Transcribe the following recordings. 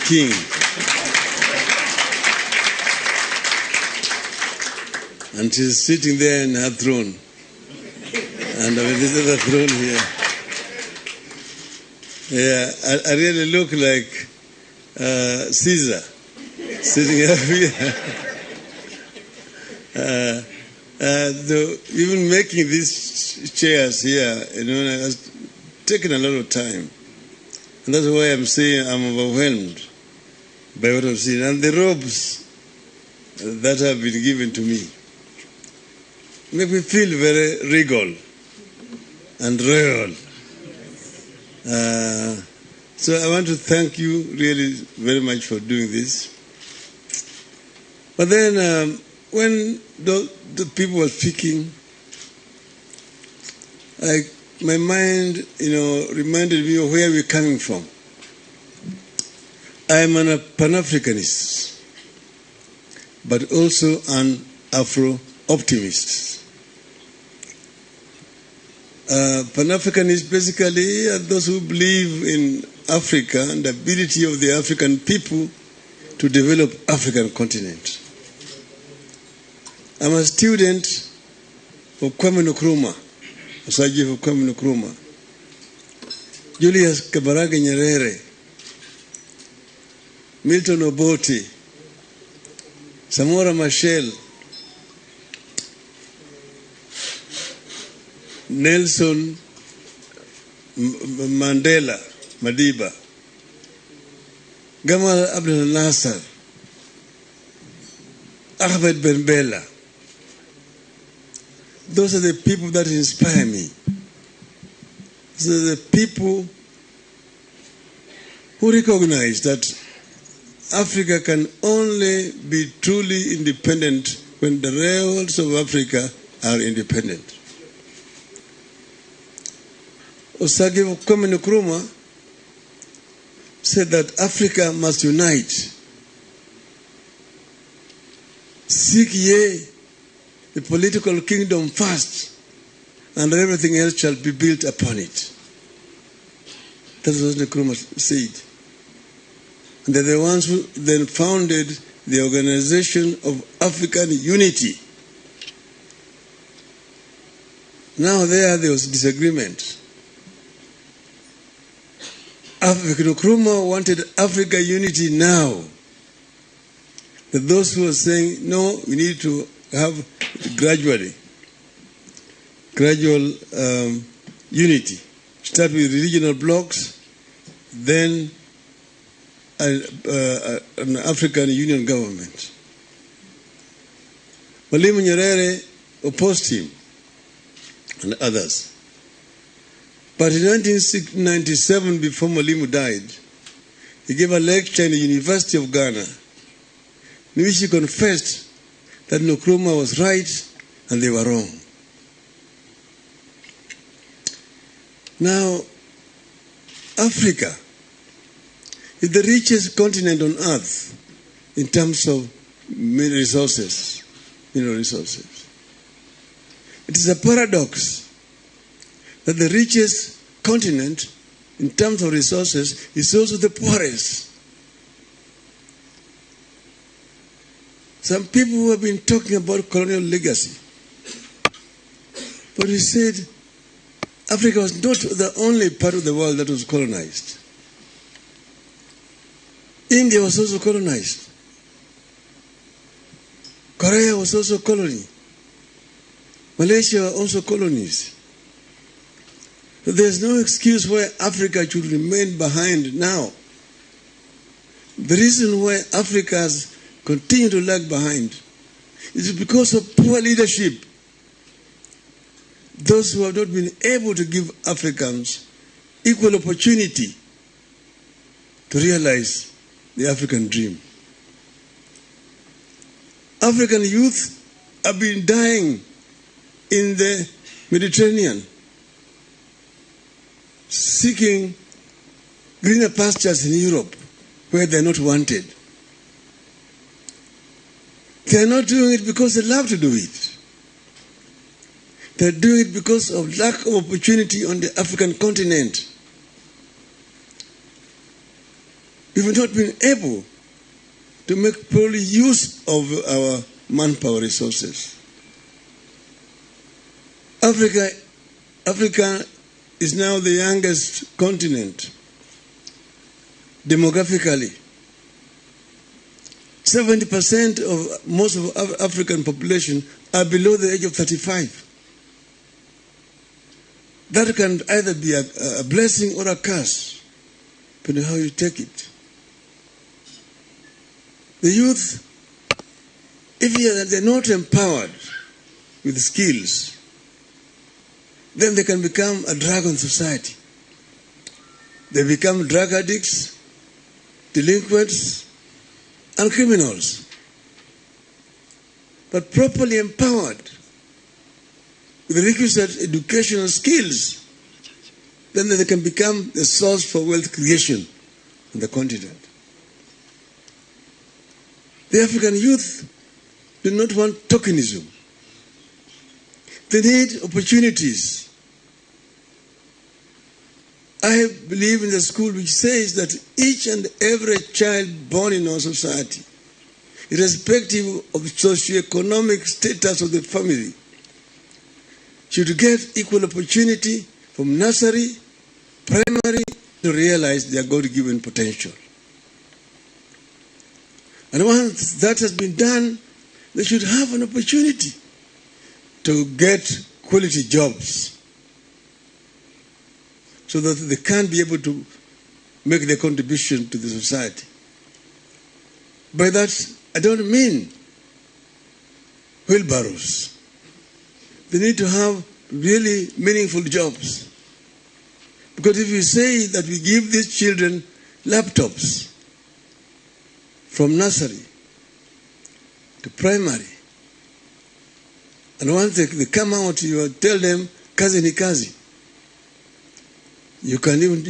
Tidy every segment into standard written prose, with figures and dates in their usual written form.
king. And she's sitting there in her throne. And with this other throne here. Yeah, I really look like Caesar sitting up here. Even making these chairs here, it has taken a lot of time. And that's why I'm saying I'm overwhelmed by what I've seen. And the robes that have been given to me make me feel very regal and royal. So I want to thank you really very much for doing this. But then when the people were speaking, my mind, reminded me of where we're coming from. I'm a Pan-Africanist, but also an Afro-optimist. Pan-Africanists basically are those who believe in Africa and the ability of the African people to develop African continent. I'm a student of Kwame Nkrumah, Osaji of Kwame Nkrumah, Julius Kambarage Nyerere, Milton Obote, Samora Machel, Nelson Mandela Madiba, Gamal Abdel Nasser, Ahmed Ben Bella. Those are the people that inspire me. Those are the people who recognize that Africa can only be truly independent when the rails of Africa are independent. Osagie Kwame Nkrumah said that Africa must unite. Seek ye the political kingdom first, and everything else shall be built upon it. That's what Nkrumah said. And they're the ones who then founded the Organization of African Unity. Now there was disagreement. Nkrumah wanted Africa unity now. That those who are saying, no, we need to have gradual unity. Start with regional blocks, then an African Union government. Mwalimu Nyerere opposed him and others. But in 1997, before Mwalimu died, he gave a lecture in the University of Ghana in which he confessed that Nkrumah was right and they were wrong. Now, Africa is the richest continent on earth in terms of mineral resources. It is a paradox that the richest continent in terms of resources is also the poorest. Some people who have been talking about colonial legacy, but he said Africa was not the only part of the world that was colonized. India was also colonized. Korea was also colony. Malaysia were also colonies. So there's no excuse why Africa should remain behind now. The reason why Africa has continued to lag behind is because of poor leadership. Those who have not been able to give Africans equal opportunity to realize the African dream. African youth have been dying in the Mediterranean, seeking greener pastures in Europe where they're not wanted. They're not doing it because they love to do it. They're doing it because of lack of opportunity on the African continent. we've not been able to make full use of our manpower resources. Africa is now the youngest continent demographically. 70% of most of African population are below the age of 35. That can either be a blessing or a curse, depending on how you take it. The youth, if they're not empowered with skills, then they can become a drag on society. They become drug addicts, delinquents, and criminals. But properly empowered with the requisite educational skills, then they can become the source for wealth creation on the continent. The African youth do not want tokenism. They need opportunities. I believe in the school which says that each and every child born in our society, irrespective of socioeconomic status of the family, should get equal opportunity from nursery, primary, to realize their God-given potential. And once that has been done, they should have an opportunity to get quality jobs so that they can be able to make their contribution to the society. By that, I don't mean wheelbarrows. They need to have really meaningful jobs. Because if you say that we give these children laptops from nursery to primary, and once they come out, you tell them, kazi ni kazi. You can even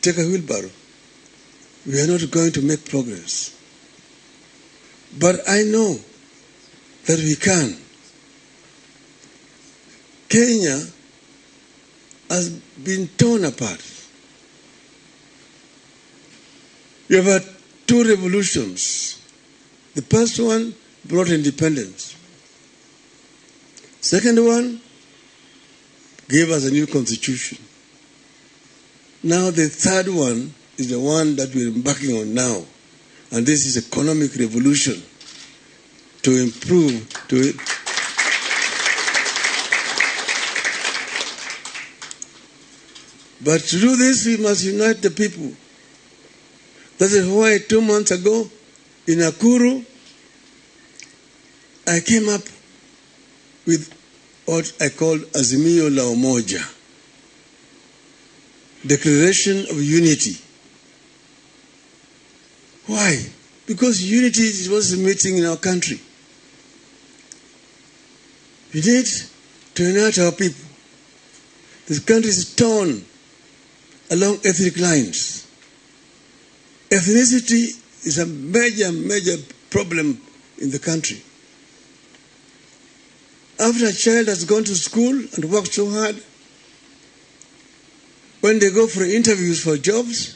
take a wheelbarrow. We are not going to make progress. But I know that we can. Kenya has been torn apart. We have had two revolutions. The first one brought independence. Second one gave us a new constitution. Now the third one is the one that we're embarking on now. And this is economic revolution to improve, But to do this, we must unite the people. That is why 2 months ago in Nakuru, I came up with what I call Azimio la Umoja, Declaration of Unity. Why? Because unity is what's missing in our country. We need to unite our people. This country is torn along ethnic lines. Ethnicity is a major problem in the country. After a child has gone to school and worked so hard, when they go for interviews for jobs,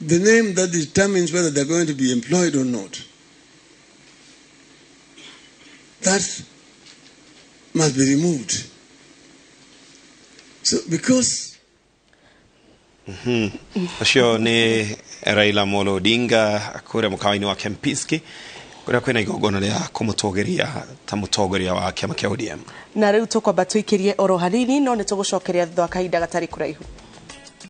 the name that determines whether they're going to be employed or not, that must be removed. So because Acio ni Raila Amolo Odinga kuria mukawaini wa Kempinski kuria kwina igongona ria kumutogeria ta mutogeria wa kiama kia ODM. Na riu tukwamba tuikirie oro hanini no nitugucokeria thutha wa kahinda gatari kuraihu.